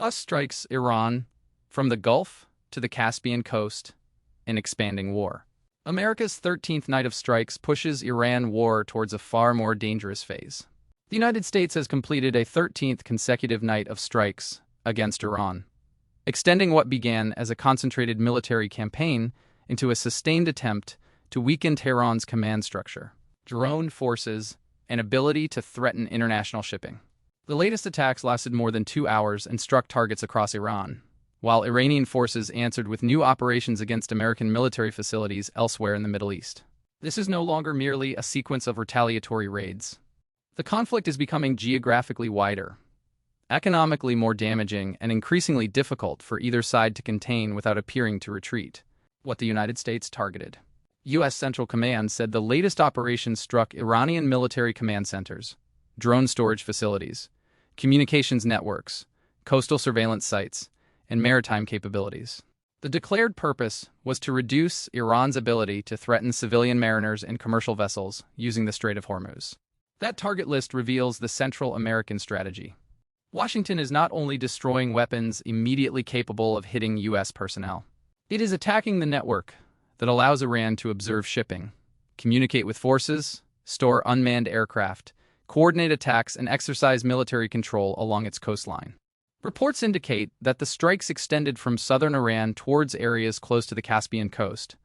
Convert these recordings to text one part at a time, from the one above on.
US strikes Iran from the Gulf to the Caspian coast, an expanding war. America's 13th night of strikes pushes Iran war towards a far more dangerous phase. The United States has completed a 13th consecutive night of strikes against Iran, extending what began as a concentrated military campaign into a sustained attempt to weaken Tehran's command structure, drone forces, and ability to threaten international shipping. The latest attacks lasted more than 2 hours and struck targets across Iran, while Iranian forces answered with new operations against American military facilities elsewhere in the Middle East. This is no longer merely a sequence of retaliatory raids. The conflict is becoming geographically wider, economically more damaging, and increasingly difficult for either side to contain without appearing to retreat. What the United States targeted. U.S. Central Command said the latest operations struck Iranian military command centers, drone storage facilities, communications networks, coastal surveillance sites, and maritime capabilities. The declared purpose was to reduce Iran's ability to threaten civilian mariners and commercial vessels using the Strait of Hormuz. That target list reveals the Central American strategy. Washington is not only destroying weapons immediately capable of hitting U.S. personnel, it is attacking the network that allows Iran to observe shipping, communicate with forces, store unmanned aircraft, coordinate attacks, and exercise military control along its coastline. Reports indicate that the strikes extended from southern Iran towards areas close to the Caspian coast,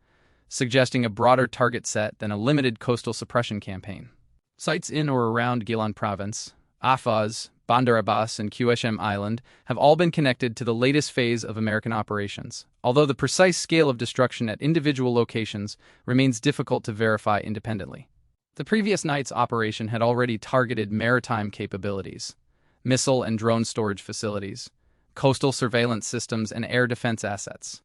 suggesting a broader target set than a limited coastal suppression campaign. Sites in or around Gilan Province, Ahvaz, Bandar Abbas, and Qeshm Island have all been connected to the latest phase of American operations, although the precise scale of destruction at individual locations remains difficult to verify independently. The previous night's operation had already targeted maritime capabilities, missile and drone storage facilities, coastal surveillance systems, and air defense assets.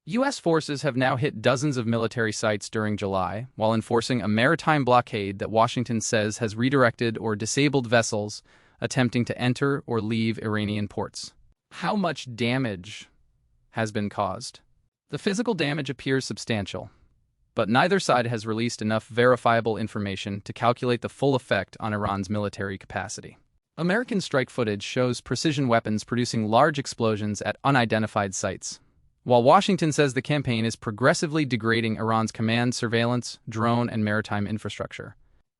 U.S. forces have now hit dozens of military sites during July, while enforcing a maritime blockade that Washington says has redirected or disabled vessels attempting to enter or leave Iranian ports. How much damage has been caused? The physical damage appears substantial, but neither side has released enough verifiable information to calculate the full effect on Iran's military capacity. American strike footage shows precision weapons producing large explosions at unidentified sites, while Washington says the campaign is progressively degrading Iran's command, surveillance, drone, and maritime infrastructure.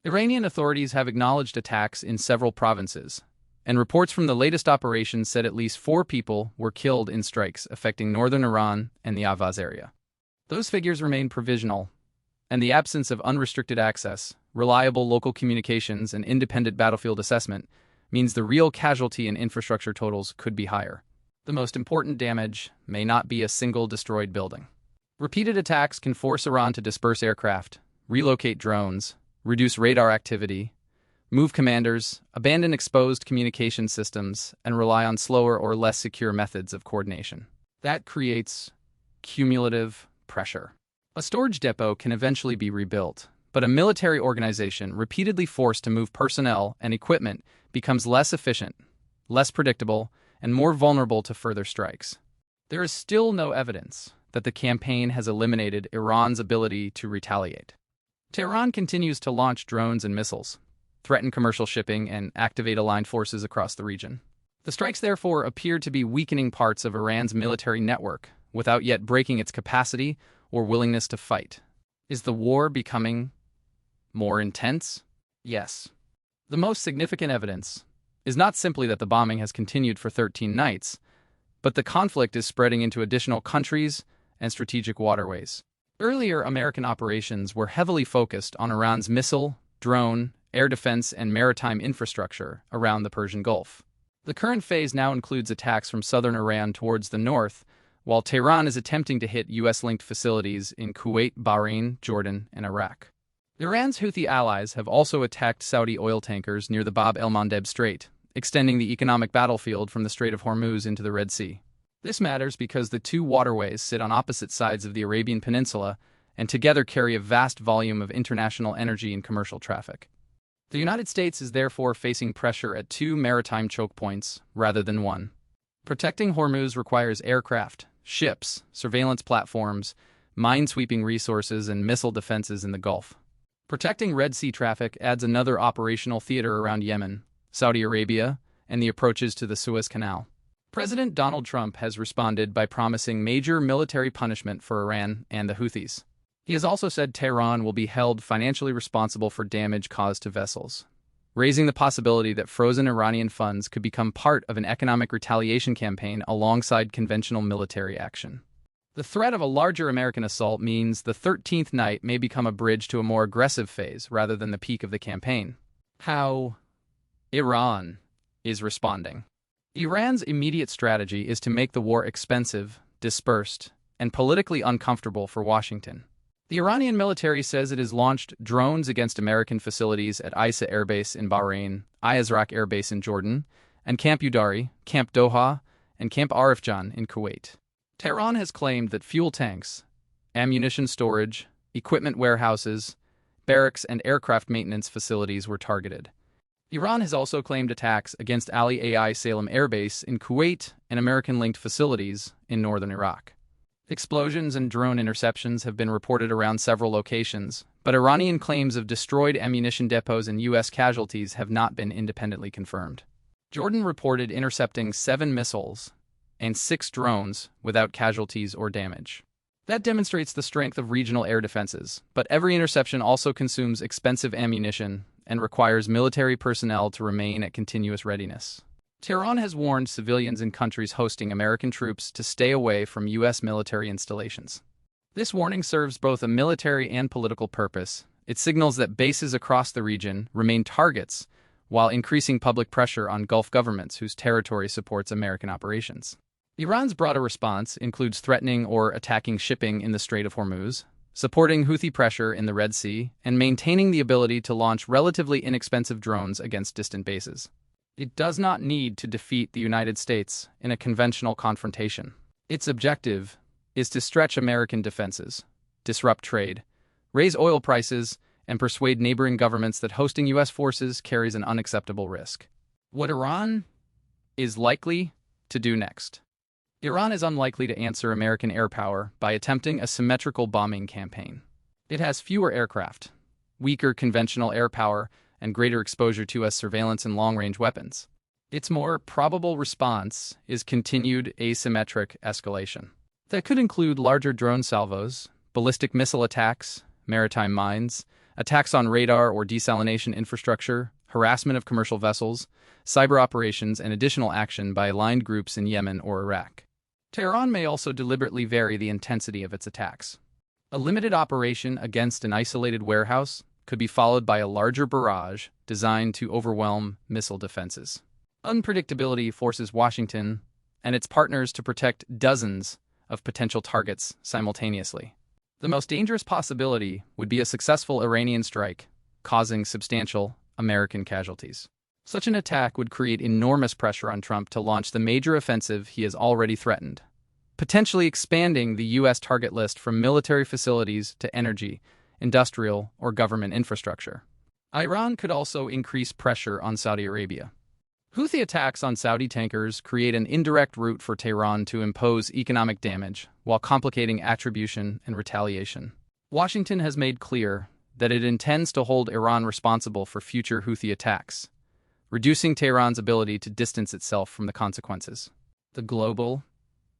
Iranian authorities have acknowledged attacks in several provinces, and reports from the latest operations said at least 4 people were killed in strikes affecting northern Iran and the Ahvaz area. Those figures remain provisional, and the absence of unrestricted access, reliable local communications, and independent battlefield assessment means the real casualty and infrastructure totals could be higher. The most important damage may not be a single destroyed building. Repeated attacks can force Iran to disperse aircraft, relocate drones, reduce radar activity, move commanders, abandon exposed communication systems, and rely on slower or less secure methods of coordination. That creates cumulative pressure. A storage depot can eventually be rebuilt, but a military organization repeatedly forced to move personnel and equipment becomes less efficient, less predictable, and more vulnerable to further strikes. There is still no evidence that the campaign has eliminated Iran's ability to retaliate. Tehran continues to launch drones and missiles, threaten commercial shipping, and activate aligned forces across the region. The strikes therefore appear to be weakening parts of Iran's military network without yet breaking its capacity or willingness to fight. Is the war becoming more intense? Yes. The most significant evidence is not simply that the bombing has continued for 13 nights, but the conflict is spreading into additional countries and strategic waterways. Earlier American operations were heavily focused on Iran's missile, drone, air defense, and maritime infrastructure around the Persian Gulf. The current phase now includes attacks from southern Iran towards the north, while Tehran is attempting to hit U.S.-linked facilities in Kuwait, Bahrain, Jordan, and Iraq. Iran's Houthi allies have also attacked Saudi oil tankers near the Bab el-Mandeb Strait, extending the economic battlefield from the Strait of Hormuz into the Red Sea. This matters because the two waterways sit on opposite sides of the Arabian Peninsula and together carry a vast volume of international energy and commercial traffic. The United States is therefore facing pressure at 2 maritime choke points rather than 1. Protecting Hormuz requires aircraft, ships, surveillance platforms, minesweeping resources, and missile defenses in the Gulf. Protecting Red Sea traffic adds another operational theater around Yemen, Saudi Arabia, and the approaches to the Suez Canal. President Donald Trump has responded by promising major military punishment for Iran and the Houthis. He has also said Tehran will be held financially responsible for damage caused to vessels, raising the possibility that frozen Iranian funds could become part of an economic retaliation campaign alongside conventional military action. The threat of a larger American assault means the 13th night may become a bridge to a more aggressive phase rather than the peak of the campaign. How Iran is responding. Iran's immediate strategy is to make the war expensive, dispersed, and politically uncomfortable for Washington. The Iranian military says it has launched drones against American facilities at Isa Air Base in Bahrain, Ayazrak Air Base in Jordan, and Camp Udari, Camp Doha, and Camp Arifjan in Kuwait. Tehran has claimed that fuel tanks, ammunition storage, equipment warehouses, barracks, and aircraft maintenance facilities were targeted. Iran has also claimed attacks against Ali Ai Salem Air Base in Kuwait and American-linked facilities in northern Iraq. Explosions and drone interceptions have been reported around several locations, but Iranian claims of destroyed ammunition depots and U.S. casualties have not been independently confirmed. Jordan reported intercepting 7 missiles and 6 drones without casualties or damage. That demonstrates the strength of regional air defenses, but every interception also consumes expensive ammunition and requires military personnel to remain at continuous readiness. Tehran has warned civilians in countries hosting American troops to stay away from U.S. military installations. This warning serves both a military and political purpose. It signals that bases across the region remain targets while increasing public pressure on Gulf governments whose territory supports American operations. Iran's broader response includes threatening or attacking shipping in the Strait of Hormuz, supporting Houthi pressure in the Red Sea, and maintaining the ability to launch relatively inexpensive drones against distant bases. It does not need to defeat the United States in a conventional confrontation. Its objective is to stretch American defenses, disrupt trade, raise oil prices, and persuade neighboring governments that hosting U.S. forces carries an unacceptable risk. What Iran is likely to do next. Iran is unlikely to answer American air power by attempting a symmetrical bombing campaign. It has fewer aircraft, weaker conventional air power, and greater exposure to U.S. surveillance and long-range weapons. Its more probable response is continued asymmetric escalation. That could include larger drone salvos, ballistic missile attacks, maritime mines, attacks on radar or desalination infrastructure, harassment of commercial vessels, cyber operations, and additional action by aligned groups in Yemen or Iraq. Tehran may also deliberately vary the intensity of its attacks. A limited operation against an isolated warehouse could be followed by a larger barrage designed to overwhelm missile defenses. Unpredictability forces Washington and its partners to protect dozens of potential targets simultaneously. The most dangerous possibility would be a successful Iranian strike, causing substantial American casualties. Such an attack would create enormous pressure on Trump to launch the major offensive he has already threatened, potentially expanding the U.S. target list from military facilities to energy, industrial, or government infrastructure. Iran could also increase pressure on Saudi Arabia. Houthi attacks on Saudi tankers create an indirect route for Tehran to impose economic damage while complicating attribution and retaliation. Washington has made clear that it intends to hold Iran responsible for future Houthi attacks, reducing Tehran's ability to distance itself from the consequences. The global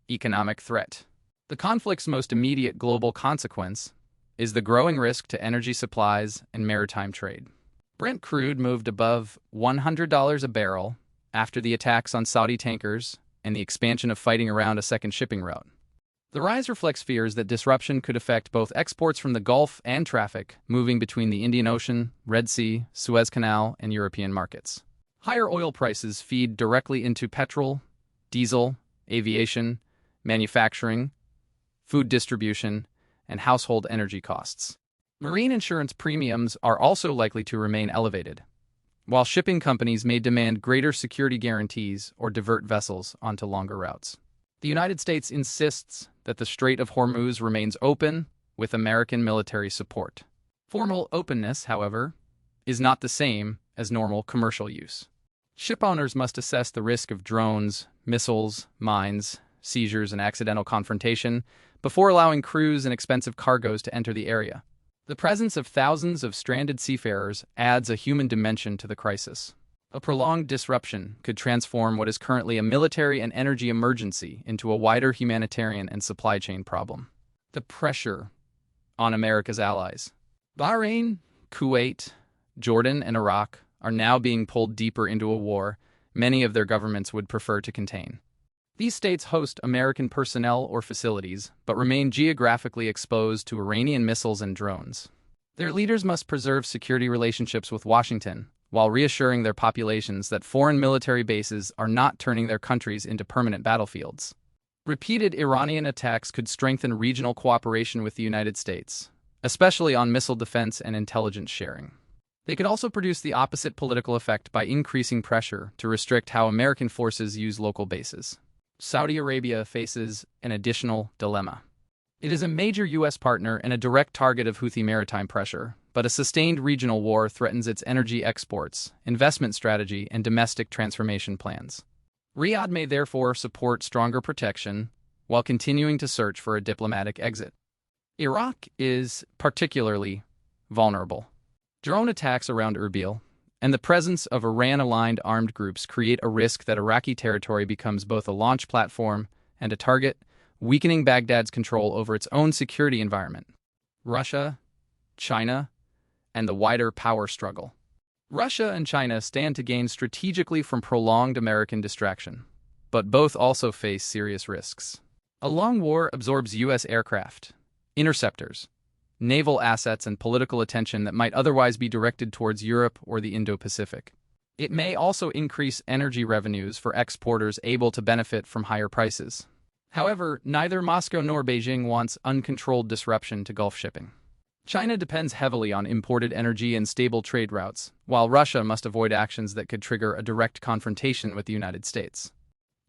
economic threat. The conflict's most immediate global consequence is the growing risk to energy supplies and maritime trade. Brent crude moved above $100 a barrel after the attacks on Saudi tankers and the expansion of fighting around a second shipping route. The rise reflects fears that disruption could affect both exports from the Gulf and traffic moving between the Indian Ocean, Red Sea, Suez Canal, and European markets. Higher oil prices feed directly into petrol, diesel, aviation, manufacturing, food distribution, and household energy costs. Marine insurance premiums are also likely to remain elevated, while shipping companies may demand greater security guarantees or divert vessels onto longer routes. The United States insists that the Strait of Hormuz remains open with American military support. Formal openness, however, is not the same as normal commercial use. Ship owners must assess the risk of drones, missiles, mines, seizures, and accidental confrontation before allowing crews and expensive cargoes to enter the area. The presence of thousands of stranded seafarers adds a human dimension to the crisis. A prolonged disruption could transform what is currently a military and energy emergency into a wider humanitarian and supply chain problem. The pressure on America's allies. Bahrain, Kuwait, Jordan, and Iraq are now being pulled deeper into a war many of their governments would prefer to contain. These states host American personnel or facilities, but remain geographically exposed to Iranian missiles and drones. Their leaders must preserve security relationships with Washington, while reassuring their populations that foreign military bases are not turning their countries into permanent battlefields. Repeated Iranian attacks could strengthen regional cooperation with the United States, especially on missile defense and intelligence sharing. They could also produce the opposite political effect by increasing pressure to restrict how American forces use local bases. Saudi Arabia faces an additional dilemma. It is a major U.S. partner and a direct target of Houthi maritime pressure, but a sustained regional war threatens its energy exports, investment strategy, and domestic transformation plans. Riyadh may therefore support stronger protection while continuing to search for a diplomatic exit. Iraq is particularly vulnerable. Drone attacks around Erbil and the presence of Iran-aligned armed groups create a risk that Iraqi territory becomes both a launch platform and a target, weakening Baghdad's control over its own security environment. Russia, China, and the wider power struggle. Russia and China stand to gain strategically from prolonged American distraction, but both also face serious risks. A long war absorbs U.S. aircraft, interceptors, naval assets, and political attention that might otherwise be directed towards Europe or the Indo-Pacific. It may also increase energy revenues for exporters able to benefit from higher prices. However, neither Moscow nor Beijing wants uncontrolled disruption to Gulf shipping. China depends heavily on imported energy and stable trade routes, while Russia must avoid actions that could trigger a direct confrontation with the United States.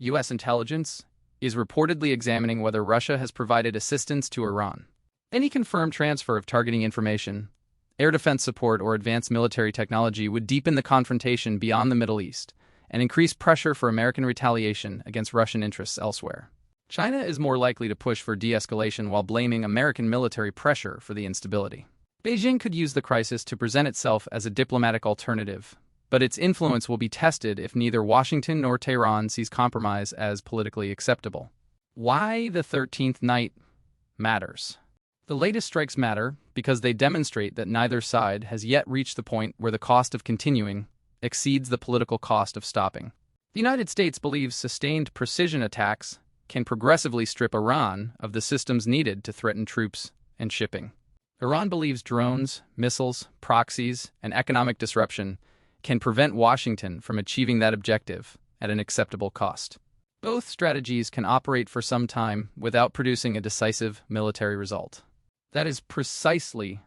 U.S. intelligence is reportedly examining whether Russia has provided assistance to Iran. Any confirmed transfer of targeting information, air defense support, or advanced military technology would deepen the confrontation beyond the Middle East and increase pressure for American retaliation against Russian interests elsewhere. China is more likely to push for de-escalation while blaming American military pressure for the instability. Beijing could use the crisis to present itself as a diplomatic alternative, but its influence will be tested if neither Washington nor Tehran sees compromise as politically acceptable. Why the 13th night matters. The latest strikes matter because they demonstrate that neither side has yet reached the point where the cost of continuing exceeds the political cost of stopping. The United States believes sustained precision attacks can progressively strip Iran of the systems needed to threaten troops and shipping. Iran believes drones, missiles, proxies, and economic disruption can prevent Washington from achieving that objective at an acceptable cost. Both strategies can operate for some time without producing a decisive military result. That is precisely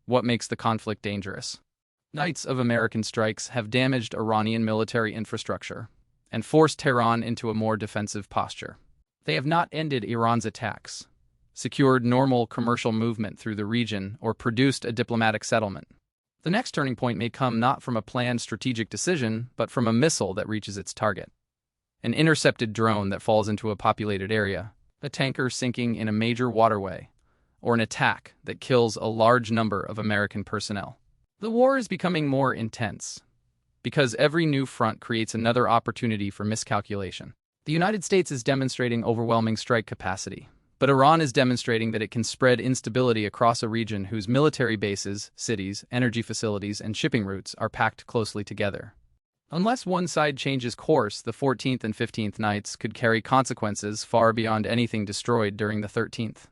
what makes the conflict dangerous. Nights of American strikes have damaged Iranian military infrastructure and forced Tehran into a more defensive posture. They have not ended Iran's attacks, secured normal commercial movement through the region, or produced a diplomatic settlement. The next turning point may come not from a planned strategic decision, but from a missile that reaches its target. An intercepted drone that falls into a populated area, a tanker sinking in a major waterway, or an attack that kills a large number of American personnel. The war is becoming more intense because every new front creates another opportunity for miscalculation. The United States is demonstrating overwhelming strike capacity, but Iran is demonstrating that it can spread instability across a region whose military bases, cities, energy facilities, and shipping routes are packed closely together. Unless one side changes course, the 14th and 15th nights could carry consequences far beyond anything destroyed during the 13th.